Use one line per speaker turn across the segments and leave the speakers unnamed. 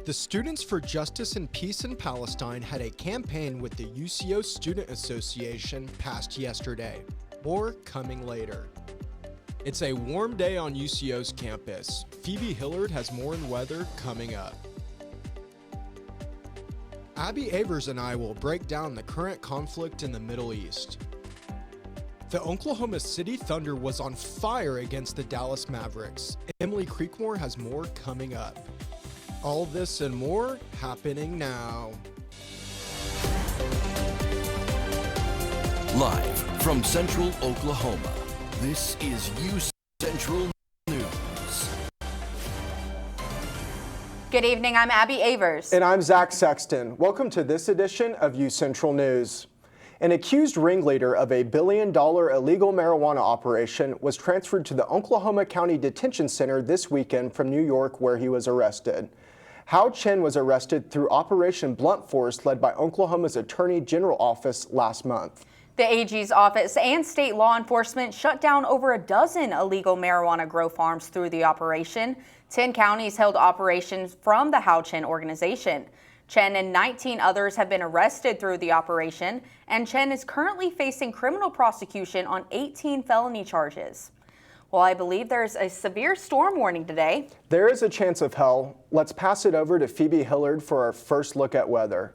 The Students for Justice and Peace in Palestine had a campaign with the UCO Student Association passed yesterday. More coming later. It's a warm day on UCO's campus. Phoebe Hillard has more on weather coming up. Abby Avers and I will break down the current conflict in the Middle East. The Oklahoma City Thunder was on fire against the Dallas Mavericks. Emily Creekmore has more coming up. All this and more happening now.
Live from Central Oklahoma, this is UCentral News.
Good evening, I'm Abby Avers.
And I'm Zach Sexton. Welcome to this edition of UCentral News. An accused ringleader of a $1 billion illegal marijuana operation was transferred to the Oklahoma County Detention Center this weekend from New York, where he was arrested. Hao Chen was arrested through Operation Blunt Force led by Oklahoma's Attorney General Office last month.
The AG's office and state law enforcement shut down over a dozen illegal marijuana grow farms through the operation. 10 counties held operations from the Hao Chen organization. Chen and 19 others have been arrested through the operation, and Chen is currently facing criminal prosecution on 18 felony charges. Well, I believe there's a severe storm warning today.
There is a chance of hell. Let's pass it over to Phoebe Hillard for our first look at weather.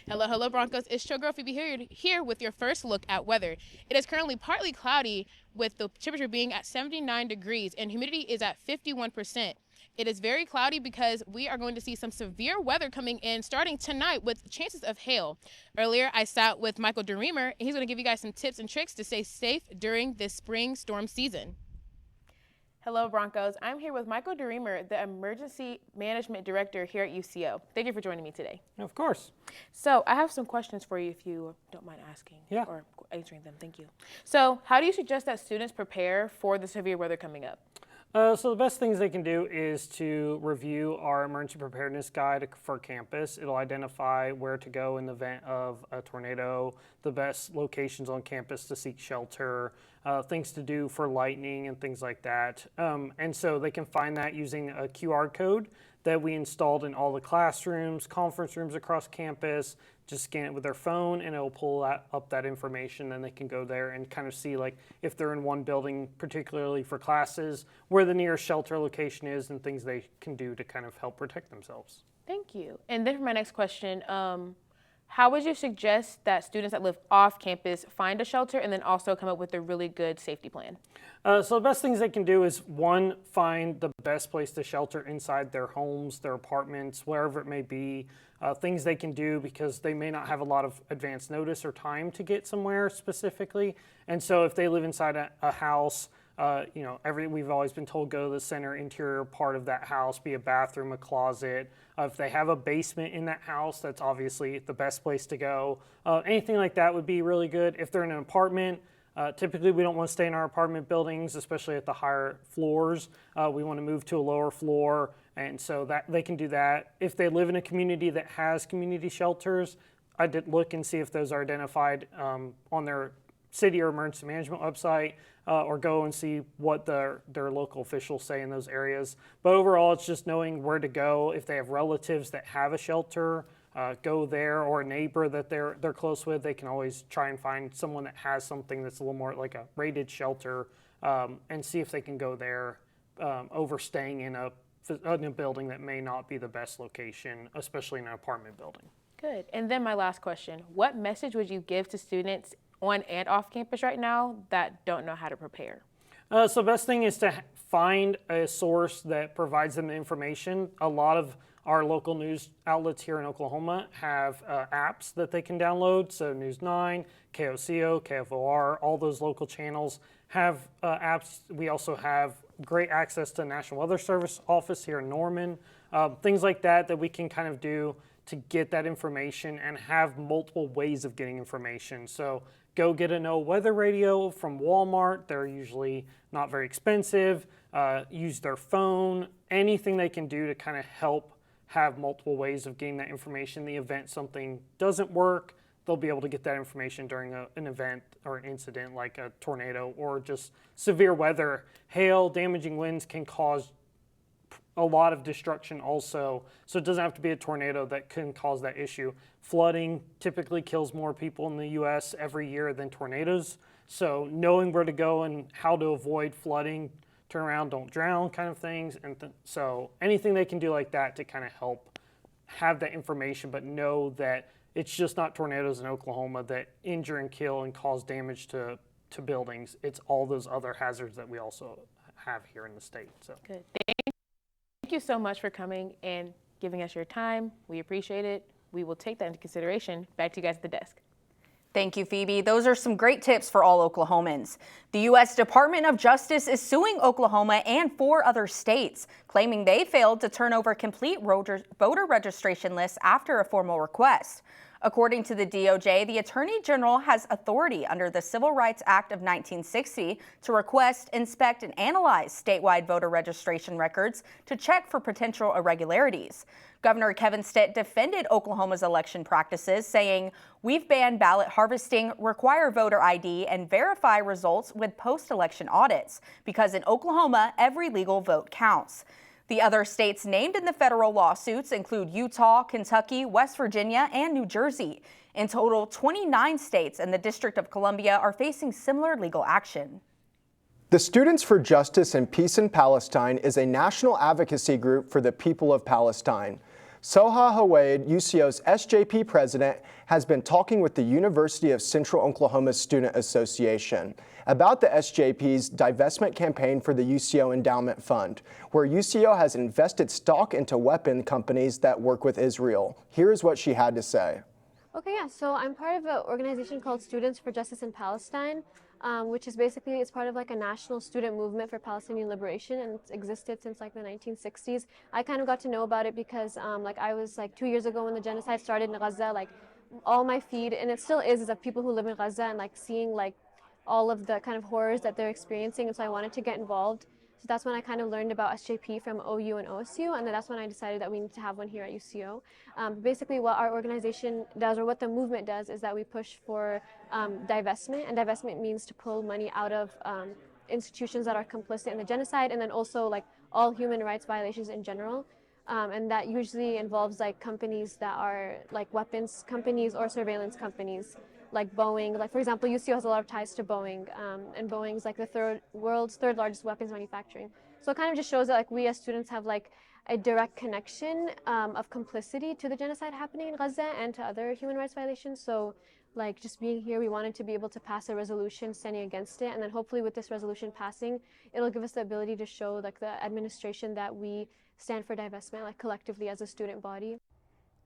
Hello Broncos, it's your girl Phoebe Hillard here with your first look at weather. It is currently partly cloudy with the temperature being at 79 degrees and humidity is at 51%. It is very cloudy because we are going to see some severe weather coming in starting tonight with chances of hail. Earlier, I sat with Michael DeReamer, and he's going to give you guys some tips and tricks to stay safe during this spring storm season. Hello, Broncos. I'm here with Michael DeReamer, the Emergency Management Director here at UCO. Thank you for joining me today.
Of course.
So I have some questions for you if you don't mind asking or answering them. Thank you. So how do you suggest that students prepare for the severe weather coming up?
So the best things they can do is to review our emergency preparedness guide for campus. It'll identify where to go in the event of a tornado, the best locations on campus to seek shelter, things to do for lightning and things like that. And so they can find that using a QR code that we installed in all the classrooms, conference rooms across campus. Just scan it with their phone and it'll pull up that information, and they can go there and kind of see, like, if they're in one building, particularly for classes, where the nearest shelter location is and things they can do to kind of help protect themselves.
Thank you. And then for my next question, how would you suggest that students that live off campus find a shelter and then also come up with a really good safety plan?
So the best things they can do is, one, find the best place to shelter inside their homes, their apartments, wherever it may be. Things they can do because they may not have a lot of advance notice or time to get somewhere specifically. And so if they live inside a house, we've always been told go to the center interior part of that house, be a bathroom, a closet. If they have a basement in that house, that's obviously the best place to go. Anything like that would be really good. If they're in an apartment, typically we don't want to stay in our apartment buildings, especially at the higher floors. We want to move to a lower floor, and so that they can do that. If they live in a community that has community shelters, I did look and see if those are identified on their city or emergency management website, or go and see what their local officials say in those areas. But overall, it's just knowing where to go. If they have relatives that have a shelter, go there, or a neighbor that they're close with. They can always try and find someone that has something that's a little more like a rated shelter, and see if they can go there over staying in a building that may not be the best location, especially in an apartment building.
Good. And then my last question, what message would you give to students on and off campus right now that don't know how to prepare?
So the best thing is to find a source that provides them the information. A lot of our local news outlets here in Oklahoma have apps that they can download. So News 9, KOCO, KFOR, all those local channels have apps. We also have great access to the National Weather Service office here in Norman. Things like that we can kind of do to get that information and have multiple ways of getting information. So go get a NOAA weather radio from Walmart. They're usually not very expensive. Use their phone, anything they can do to kind of help have multiple ways of getting that information. In the event something doesn't work, they'll be able to get that information during an event or an incident like a tornado or just severe weather. Hail, damaging winds can cause a lot of destruction also. So it doesn't have to be a tornado that can cause that issue. Flooding typically kills more people in the U.S. every year than tornadoes. So knowing where to go and how to avoid flooding, turn around, don't drown kind of things. And so anything they can do like that to kind of help have that information, but know that it's just not tornadoes in Oklahoma that injure and kill and cause damage to buildings. It's all those other hazards that we also have here in the state. So
Good. Thank you so much for coming and giving us your time. We appreciate it. We will take that into consideration. Back to you guys at the desk.
Thank you, Phoebe. Those are some great tips for all Oklahomans. The U.S. Department of Justice is suing Oklahoma and 4 other states, claiming they failed to turn over complete voter registration lists after a formal request. According to the DOJ, the Attorney General has authority under the Civil Rights Act of 1960 to request, inspect, and analyze statewide voter registration records to check for potential irregularities. Governor Kevin Stitt defended Oklahoma's election practices, saying, "We've banned ballot harvesting, require voter ID, and verify results with post-election audits, because in Oklahoma, every legal vote counts." The other states named in the federal lawsuits include Utah, Kentucky, West Virginia, and New Jersey. In total, 29 states and the District of Columbia are facing similar legal action.
The Students for Justice and Peace in Palestine is a national advocacy group for the people of Palestine. Soha Hawaid, UCO's SJP president, has been talking with the University of Central Oklahoma's Student Association about the SJP's divestment campaign for the UCO Endowment Fund, where UCO has invested stock into weapon companies that work with Israel. Here's what she had to say.
Okay, yeah, so I'm part of an organization called Students for Justice in Palestine, which is basically, it's part of like a national student movement for Palestinian liberation, and it's existed since like the 1960s. I kind of got to know about it because like I was like 2 years ago when the genocide started in Gaza, like all my feed, and it still is of people who live in Gaza and like seeing like all of the kind of horrors that they're experiencing, and so I wanted to get involved. So that's when I kind of learned about SJP from OU and OSU, and then that's when I decided that we need to have one here at UCO. Basically what our organization does, or what the movement does, is that we push for divestment, and divestment means to pull money out of institutions that are complicit in the genocide, and then also like all human rights violations in general. And that usually involves like companies that are like weapons companies or surveillance companies, like Boeing. Like for example, UCO has a lot of ties to Boeing, and Boeing's like the world's third largest weapons manufacturing. So it kind of just shows that like we as students have like a direct connection of complicity to the genocide happening in Gaza and to other human rights violations. So like just being here, we wanted to be able to pass a resolution standing against it, and then hopefully with this resolution passing, it'll give us the ability to show like the administration that we stand for divestment, like collectively as a student body.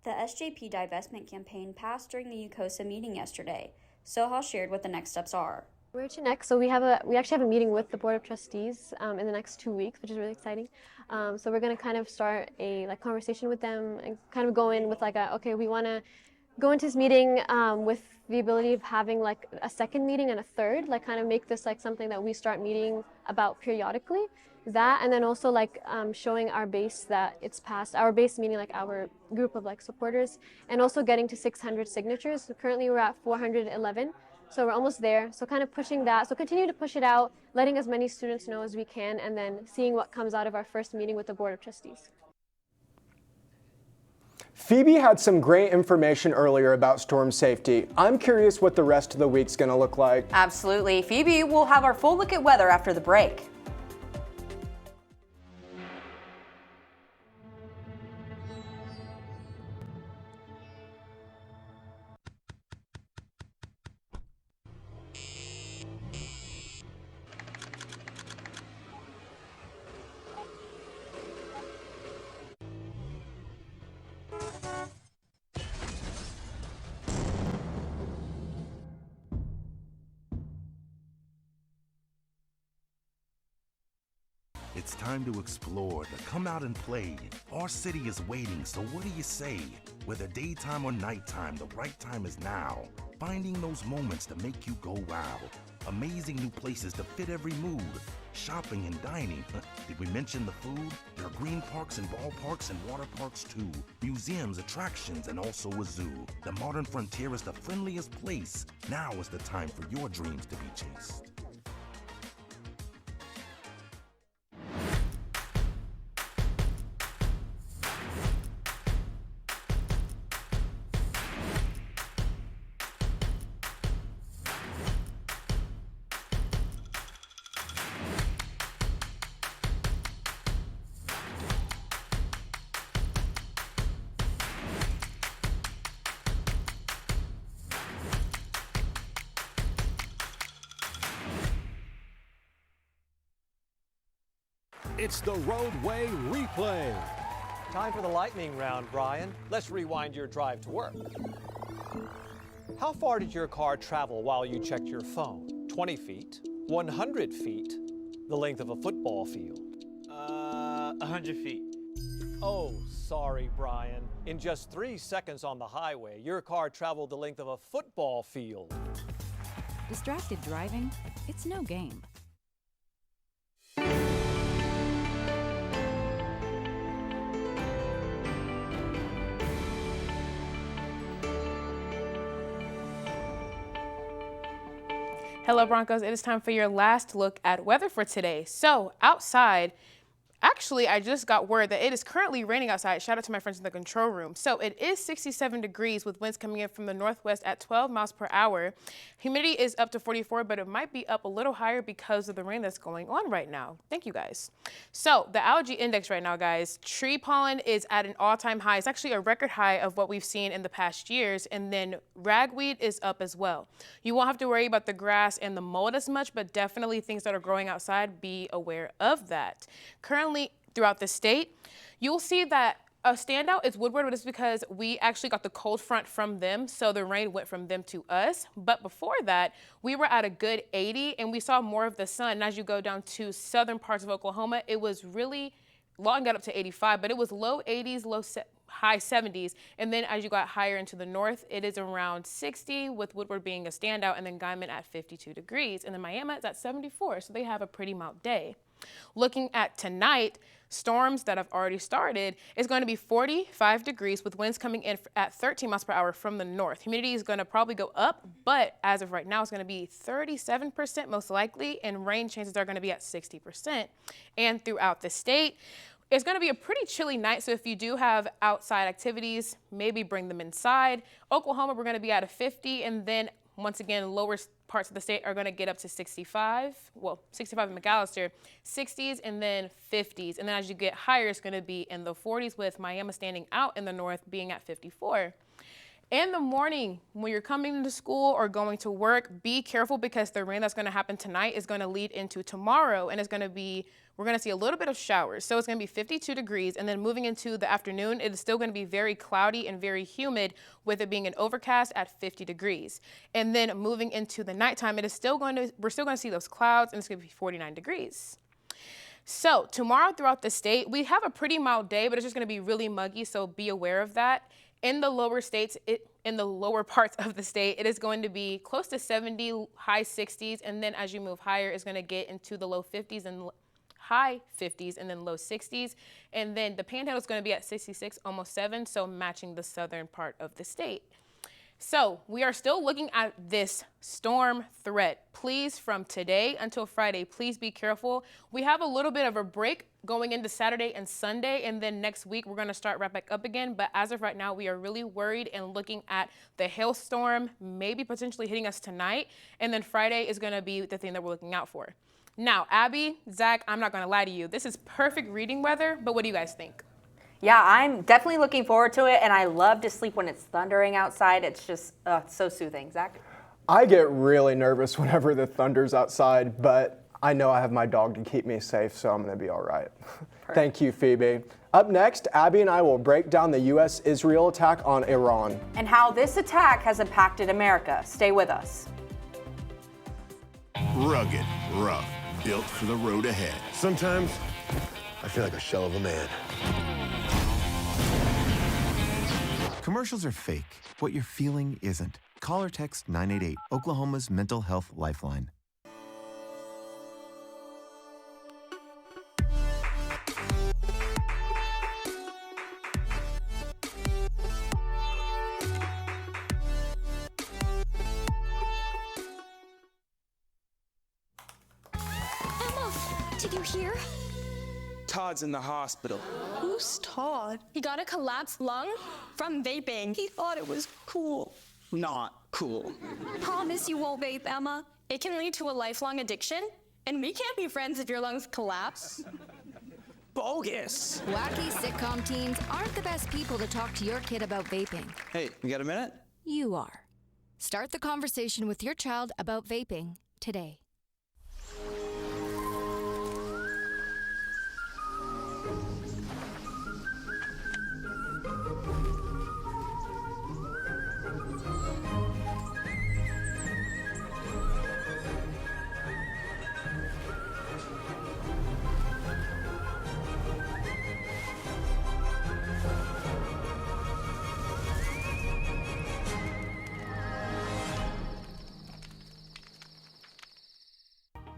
The SJP divestment campaign passed during the UCOSA meeting yesterday. Soha shared what the next steps are.
Where to next? So we actually have a meeting with the Board of Trustees in the next 2 weeks, which is really exciting. So we're going to kind of start a like conversation with them and kind of go in with like okay, we want to go into this meeting with the ability of having like a second meeting and a third, like kind of make this like something that we start meeting about periodically. That, and then also like showing our base that it's passed, our base meaning like our group of like supporters, and also getting to 600 signatures. So currently we're at 411, so we're almost there. So kind of pushing that, so continue to push it out, letting as many students know as we can, and then seeing what comes out of our first meeting with the Board of Trustees.
Phoebe had some great information earlier about storm safety. I'm curious what the rest of the week's gonna look like.
Absolutely. Phoebe will have our full look at weather after the break.
It's time to explore, to come out and play. Our city is waiting, so what do you say? Whether daytime or nighttime, the right time is now. Finding those moments to make you go wow. Amazing new places to fit every mood. Shopping and dining. Did we mention the food? There are green parks and ballparks and water parks too. Museums, attractions, and also a zoo. The modern frontier is the friendliest place. Now is the time for your dreams to be chased.
It's the Roadway Replay.
Time for the lightning round, Brian. Let's rewind your drive to work. How far did your car travel while you checked your phone? 20 feet, 100 feet, the length of a football field?
100 feet.
Oh, sorry, Brian. In just 3 seconds on the highway, your car traveled the length of a football field.
Distracted driving? It's no game.
Hello, Broncos. It is time for your last look at weather for today. So outside, actually, I just got word that it is currently raining outside. Shout out to my friends in the control room. So it is 67 degrees with winds coming in from the northwest at 12 miles per hour. Humidity is up to 44, but it might be up a little higher because of the rain that's going on right now. Thank you, guys. So the algae index right now, guys, tree pollen is at an all-time high. It's actually a record high of what we've seen in the past years. And then ragweed is up as well. You won't have to worry about the grass and the mold as much, but definitely things that are growing outside, be aware of that. Currently, throughout the state, you'll see that a standout is Woodward, but it's because we actually got the cold front from them, so the rain went from them to us. But before that, we were at a good 80, and we saw more of the sun. And as you go down to southern parts of Oklahoma, it was really long, got up to 85, but it was low 80s, high 70s. And then as you got higher into the north, it is around 60, with Woodward being a standout, and then Guyman at 52 degrees. And then Miami is at 74, so they have a pretty mild day. Looking at tonight, storms that have already started is going to be 45 degrees with winds coming in at 13 miles per hour from the north. Humidity is going to probably go up, but as of right now, it's going to be 37% most likely, and rain chances are going to be at 60%. And throughout the state, it's going to be a pretty chilly night, so if you do have outside activities, maybe bring them inside. Oklahoma, we're going to be at a 50, and then once again, lower parts of the state are going to get up to 65. Well, 65 in McAllister, 60s, and then 50s. And then as you get higher, it's going to be in the 40s, with Miami standing out in the north being at 54. In the morning, when you're coming to school or going to work, be careful because the rain that's going to happen tonight is going to lead into tomorrow, and it's going to be, we're going to see a little bit of showers. So it's going to be 52 degrees, and then moving into the afternoon, it is still going to be very cloudy and very humid, with it being an overcast at 50 degrees. And then moving into the nighttime, we're still going to see those clouds, and it's going to be 49 degrees. So tomorrow throughout the state, we have a pretty mild day, but it's just going to be really muggy, so be aware of that. In the lower states, in the lower parts of the state, it is going to be close to 70, high 60s, and then as you move higher, it's going to get into the low 50s and high 50s, and then low 60s. And then the Panhandle is going to be at 66, almost 7, so matching the southern part of the state. So we are still looking at this storm threat. Please, from today until Friday, please be careful. We have a little bit of a break going into Saturday and Sunday, and then next week we're going to start right back up again. But as of right now, we are really worried and looking at the hailstorm maybe potentially hitting us tonight. And then Friday is going to be the thing that we're looking out for. Now, Abby, Zach, I'm not going to lie to you. This is perfect reading weather, but what do you guys think?
Yeah, I'm definitely looking forward to it, and I love to sleep when it's thundering outside. It's just so soothing. Zach?
I get really nervous whenever the thunder's outside, but I know I have my dog to keep me safe, so I'm going to be all right. Thank you, Phoebe. Up next, Abby and I will break down the U.S.-Israel attack on Iran.
And how this attack has impacted America. Stay with us.
Rugged, rough, built for the road ahead.
Sometimes I feel like a shell of a man.
Commercials are fake. What you're feeling isn't. Call or text 988, Oklahoma's mental health lifeline.
Emma, did you hear?
Todd's in the hospital.
Who's Todd? He got a collapsed lung from vaping. He thought it was cool.
Not cool.
Promise you won't vape, Emma. It can lead to a lifelong addiction, and we can't be friends if your lungs collapse.
Bogus.
Wacky sitcom teens aren't the best people to talk to your kid about vaping.
Hey, you got a minute?
You are. Start the conversation with your child about vaping today.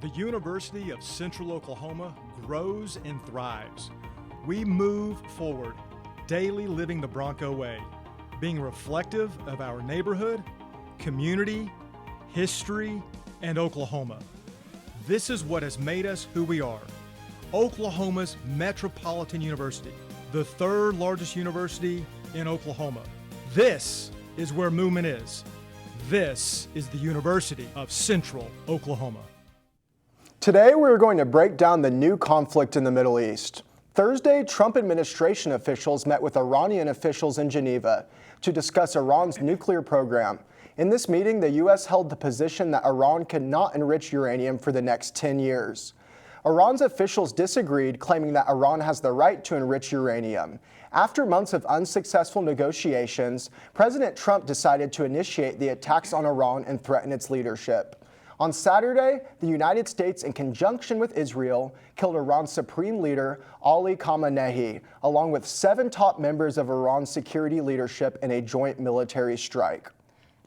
The University of Central Oklahoma grows and thrives. We move forward, daily living the Bronco way, being reflective of our neighborhood, community, history, and Oklahoma. This is what has made us who we are. Oklahoma's Metropolitan University, the third largest university in Oklahoma. This is where movement is. This is the University of Central Oklahoma.
Today, we're going to break down the new conflict in the Middle East. Thursday, Trump administration officials met with Iranian officials in Geneva to discuss Iran's nuclear program. In this meeting, the U.S. held the position that Iran cannot enrich uranium for the next 10 years. Iran's officials disagreed, claiming that Iran has the right to enrich uranium. After months of unsuccessful negotiations, President Trump decided to initiate the attacks on Iran and threaten its leadership. On Saturday, the United States, in conjunction with Israel, killed Iran's supreme leader, Ali Khamenei, along with 7 top members of Iran's security leadership in a joint military strike.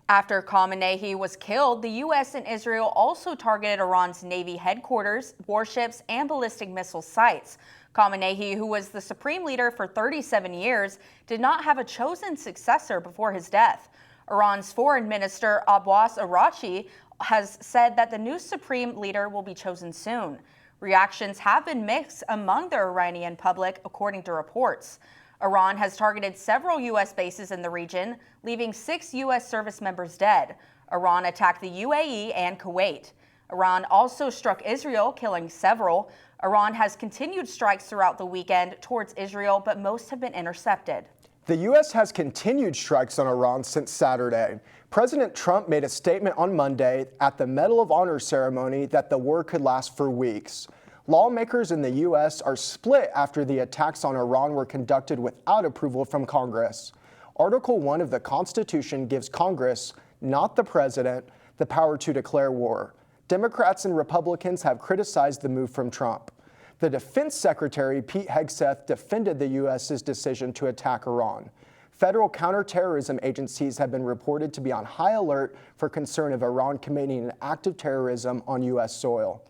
After Khamenei was killed, the U.S. and Israel also targeted Iran's Navy headquarters, warships, and ballistic missile sites. Khamenei, who was the supreme leader for 37 years, did not have a chosen successor before his death. Iran's foreign minister, Abbas Araghchi, has said that the new supreme leader will be chosen soon. Reactions have been mixed among the Iranian public, according to reports. Iran has targeted several U.S. bases in the region, leaving 6 U.S. service members dead. Iran attacked the UAE and Kuwait. Iran also struck Israel, killing several. Iran has continued strikes throughout the weekend towards Israel, but most have been intercepted.
The U.S. has continued strikes on Iran since Saturday. President Trump made a statement on Monday at the Medal of Honor ceremony that the war could last for weeks. Lawmakers in the U.S. are split after the attacks on Iran were conducted without approval from Congress. Article 1 of the Constitution gives Congress, not the president, the power to declare war. Democrats and Republicans have criticized the move from Trump. The Defense Secretary, Pete Hegseth, defended the U.S.'s decision to attack Iran. Federal counterterrorism agencies have been reported to be on high alert for concern of Iran committing an act of terrorism on U.S. soil.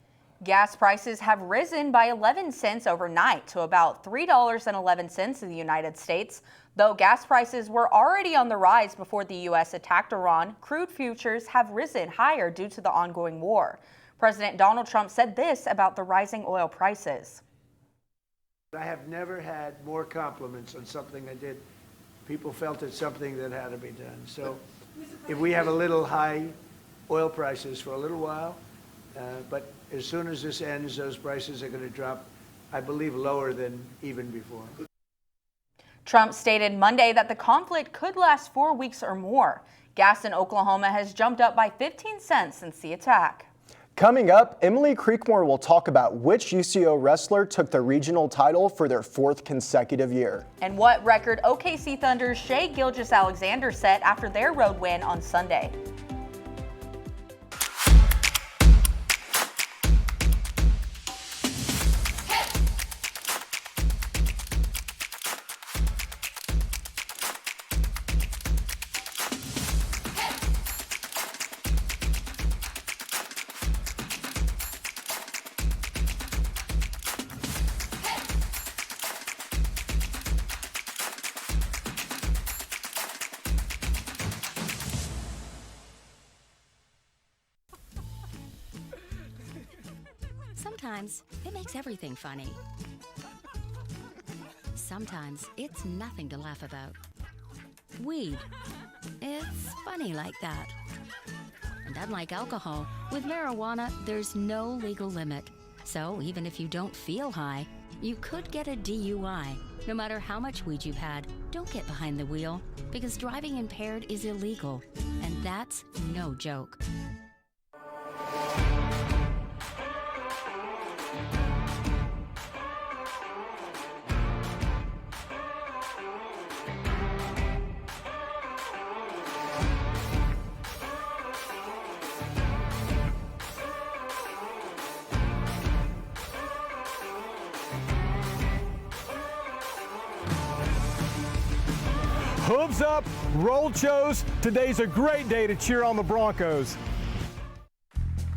Gas prices have risen by 11 cents overnight to about $3.11 in the United States. Though gas prices were already on the rise before the U.S. attacked Iran, crude futures have risen higher due to the ongoing war. President Donald Trump said this about the rising oil prices.
I have never had more compliments on something I did. People felt it's something that had to be done. So if we have a little high oil prices for a little while, but as soon as this ends, those prices are going to drop, I believe, lower than even before.
Trump stated Monday that the conflict could last 4 weeks or more. Gas in Oklahoma has jumped up by 15 cents since the attack.
Coming up, Emily Creekmore will talk about which UCO wrestler took the regional title for their 4th consecutive year.
And what record OKC Thunder's Shai Gilgeous-Alexander set after their road win on Sunday.
Sometimes it makes everything funny. Sometimes it's nothing to laugh about. Weed. It's funny like that. And unlike alcohol, with marijuana, there's no legal limit. So even if you don't feel high, you could get a DUI. No matter how much weed you've had, don't get behind the wheel, because driving impaired is illegal. And that's no joke.
Hooves up, roll Chos. Today's a great day to cheer on the Broncos.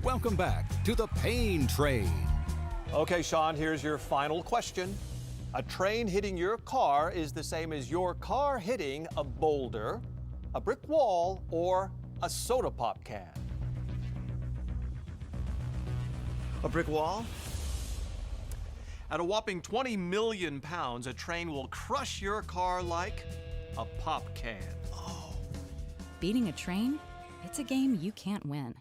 Welcome back to the pain train.
Okay, Sean, here's your final question. A train hitting your car is the same as your car hitting a boulder, a brick wall, or a soda pop can.
A brick wall?
At a whopping 20 million pounds, a train will crush your car like a pop can.
Beating a train? It's a game you can't win.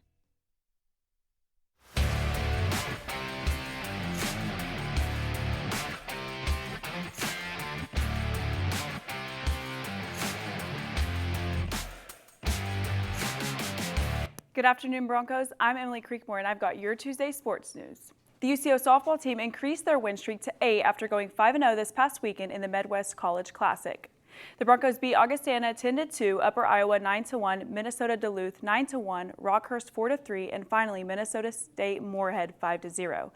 Good afternoon, Broncos. I'm Emily Creekmore, and I've got your Tuesday sports news. The UCO softball team increased their win streak to 8 after going 5-0 this past weekend in the Midwest College Classic. The Broncos beat Augustana 10-2, Upper Iowa 9-1, Minnesota Duluth 9-1, Rockhurst 4-3, and finally Minnesota State Moorhead 5-0.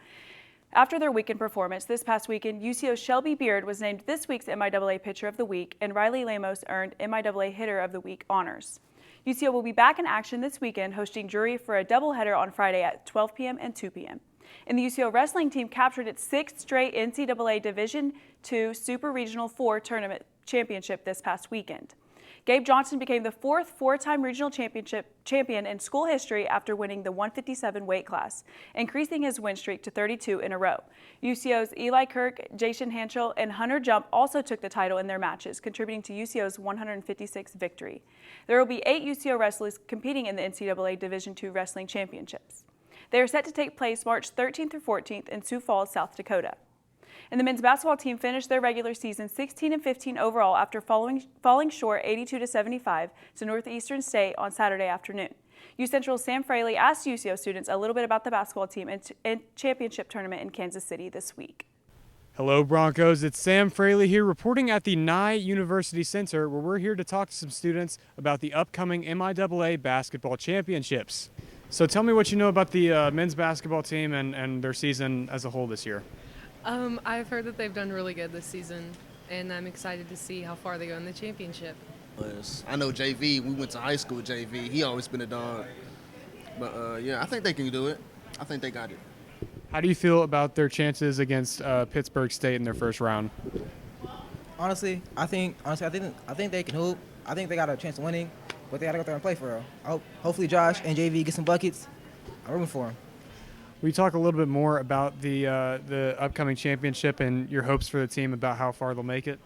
After their weekend performance this past weekend, UCO's Shelby Beard was named this week's MIAA Pitcher of the Week, and Riley Lamos earned MIAA Hitter of the Week honors. UCO will be back in action this weekend, hosting Drury for a doubleheader on Friday at 12 p.m. and 2 p.m. And the UCO wrestling team captured its 6th straight NCAA Division II Super Regional 4 tournament championship this past weekend. Gabe Johnson became the 4th four-time regional champion in school history after winning the 157 weight class, increasing his win streak to 32 in a row. UCO's Eli Kirk, Jason Hanschel, and Hunter Jump also took the title in their matches, contributing to UCO's 156th victory. There will be 8 UCO wrestlers competing in the NCAA Division II Wrestling Championships. They are set to take place March 13th through 14th in Sioux Falls, South Dakota. And the men's basketball team finished their regular season 16-15 overall after falling short 82-75 to Northeastern State on Saturday afternoon. UCentral's Sam Fraley asked UCO students a little bit about the basketball team and championship tournament in Kansas City this week.
Hello Broncos, it's Sam Fraley here reporting at the Nye University Center, where we're here to talk to some students about the upcoming MIAA basketball championships. So tell me what you know about the men's basketball team and their season as a whole this year.
I've heard that they've done really good this season, and I'm excited to see how far they go in the championship.
I know JV, we went to high school with JV. He always been a dog. But, yeah, I think they can do it. I think they got it.
How do you feel about their chances against Pittsburgh State in their first round?
Honestly, I think they can hoop. I think they got a chance of winning, but they got to go there and play for real. Hopefully Josh and JV get some buckets. I'm rooting for them.
Will you talk a little bit more about the upcoming championship and your hopes for the team about how far they'll make it?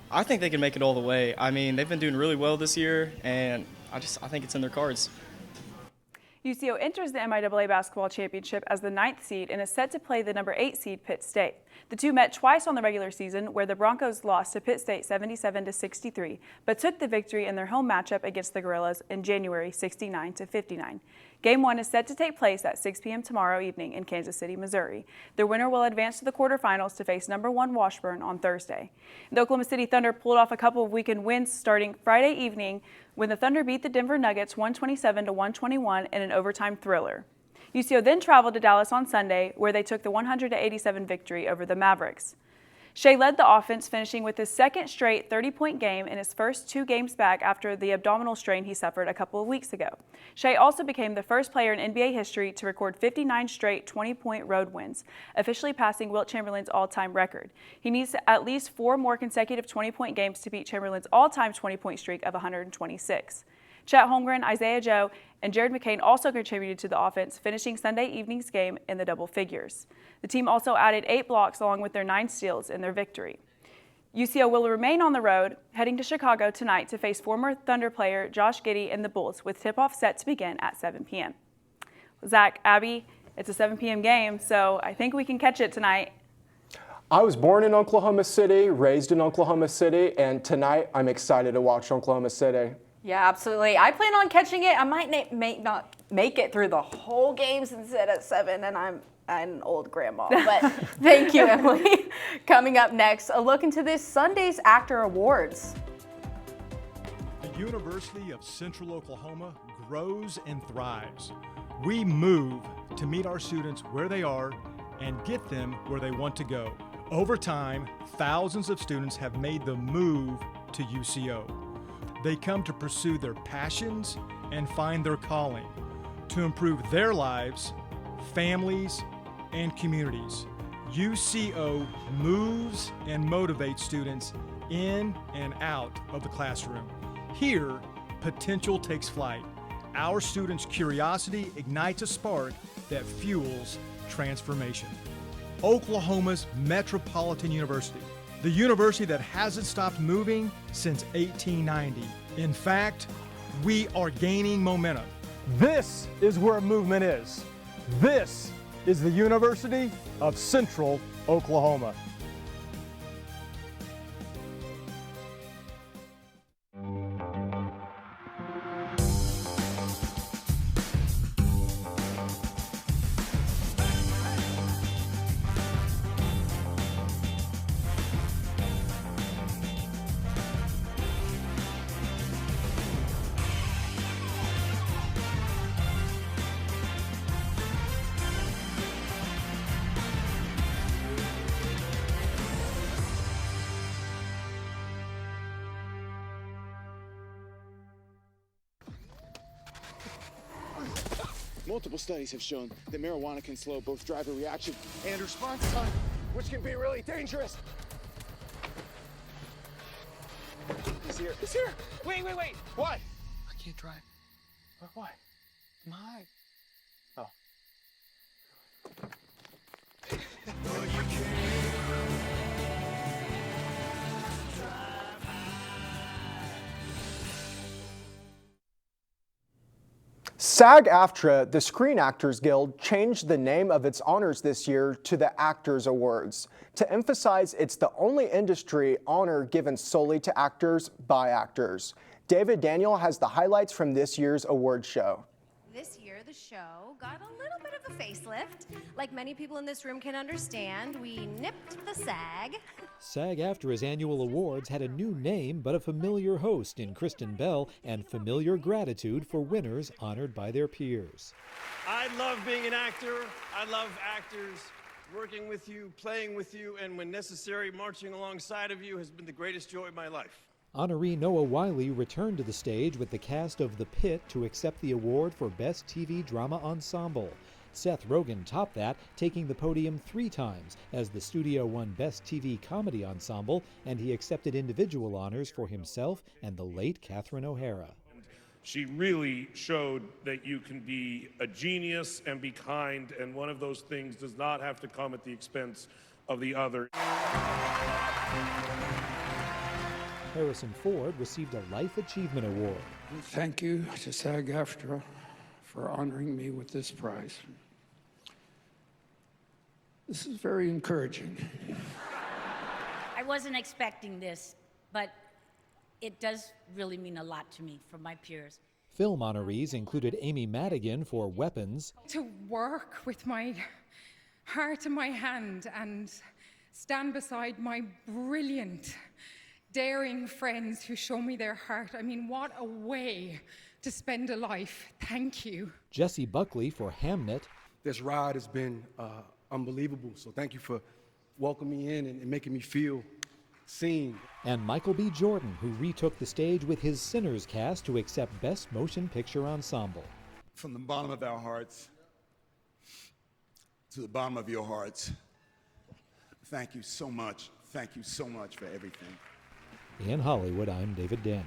I think they can make it all the way. I mean, they've been doing really well this year, and I think it's in their cards.
UCO enters the MIAA basketball championship as the 9th seed and is set to play the number 8 seed Pitt State. The two met twice on the regular season, where the Broncos lost to Pitt State 77-63, but took the victory in their home matchup against the Gorillas in January 69-59. Game 1 is set to take place at 6 p.m. tomorrow evening in Kansas City, Missouri. The winner will advance to the quarterfinals to face number 1 Washburn on Thursday. The Oklahoma City Thunder pulled off a couple of weekend wins starting Friday evening when the Thunder beat the Denver Nuggets 127-121 in an overtime thriller. UCO then traveled to Dallas on Sunday, where they took the 100-87 victory over the Mavericks. Shea led the offense, finishing with his second straight 30-point game in his first 2 games back after the abdominal strain he suffered a couple of weeks ago. Shea also became the first player in NBA history to record 59 straight 20-point road wins, officially passing Wilt Chamberlain's all-time record. He needs at least 4 more consecutive 20-point games to beat Chamberlain's all-time 20-point streak of 126. Chet Holmgren, Isaiah Joe, and Jared McCain also contributed to the offense, finishing Sunday evening's game in the double figures. The team also added 8 blocks along with their 9 steals in their victory. UCO will remain on the road, heading to Chicago tonight to face former Thunder player Josh Giddey and the Bulls, with tip-off set to begin at 7 p.m. Zach, Abby, it's a 7 p.m. game, so I think we can catch it tonight.
I was born in Oklahoma City, raised in Oklahoma City, and tonight I'm excited to watch Oklahoma City.
Yeah, absolutely. I plan on catching it. I might not make it through the whole game since it's at 7, and I'm an old grandma. But thank you, Emily. Coming up next, a look into this Sunday's Actor Awards.
The University of Central Oklahoma grows and thrives. We move to meet our students where they are and get them where they want to go. Over time, thousands of students have made the move to UCO. They come to pursue their passions and find their calling, to improve their lives families, and communities. UCO moves and motivates students in and out of the classroom. Here, potential takes flight. Our students' curiosity ignites a spark that fuels transformation. Oklahoma's Metropolitan University, the university that hasn't stopped moving since 1890. In fact, we are gaining momentum.
This is where movement is. This is the University of Central Oklahoma.
Multiple studies have shown that marijuana can slow both driver reaction and response time, which can be really dangerous. He's here. He's here. Wait. What? I can't drive. Why? I'm high. Oh.
SAG-AFTRA, the Screen Actors Guild, changed the name of its honors this year to the Actors Awards to emphasize it's the only industry honor given solely to actors by actors. David Daniel has the highlights from this year's award show.
This year, the show got a little bit of a facelift. Like many people in this room can understand, we nipped the SAG.
SAG-AFTRA's annual awards had a new name but a familiar host in Kristen Bell and familiar gratitude for winners honored by their peers.
I love being an actor. I love actors. Working with you, playing with you, and when necessary, marching alongside of you has been the greatest joy of my life.
Honoree Noah Wiley returned to the stage with the cast of The Pit to accept the award for Best TV Drama Ensemble. Seth Rogen topped that, taking the podium 3 times as the studio won Best TV Comedy Ensemble, and he accepted individual honors for himself and the late Catherine O'Hara.
She really showed that you can be a genius and be kind, and one of those things does not have to come at the expense of the other.
Harrison Ford received a Life Achievement Award.
Thank you to SAG-AFTRA for honoring me with this prize. This is very encouraging.
I wasn't expecting this, but it does really mean a lot to me from my peers.
Film honorees included Amy Madigan for Weapons.
To work with my heart in my hand and stand beside my brilliant, daring friends who show me their heart. I mean, what a way to spend a life. Thank you.
Jesse Buckley for Hamnet.
This ride has been unbelievable, so thank you for welcoming me in and making me feel seen.
And Michael B. Jordan, who retook the stage with his Sinners cast to accept Best Motion Picture Ensemble.
From the bottom of our hearts to the bottom of your hearts, thank you so much. Thank you so much for everything.
In Hollywood, I'm David Daniel.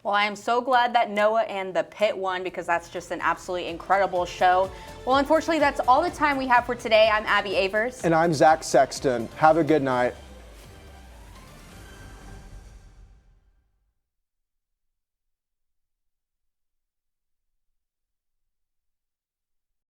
Well, I am so glad that Noah and The Pit won because that's just an absolutely incredible show. Well, unfortunately, that's all the time we have for today. I'm Abby Avers.
And I'm Zach Sexton. Have a good night.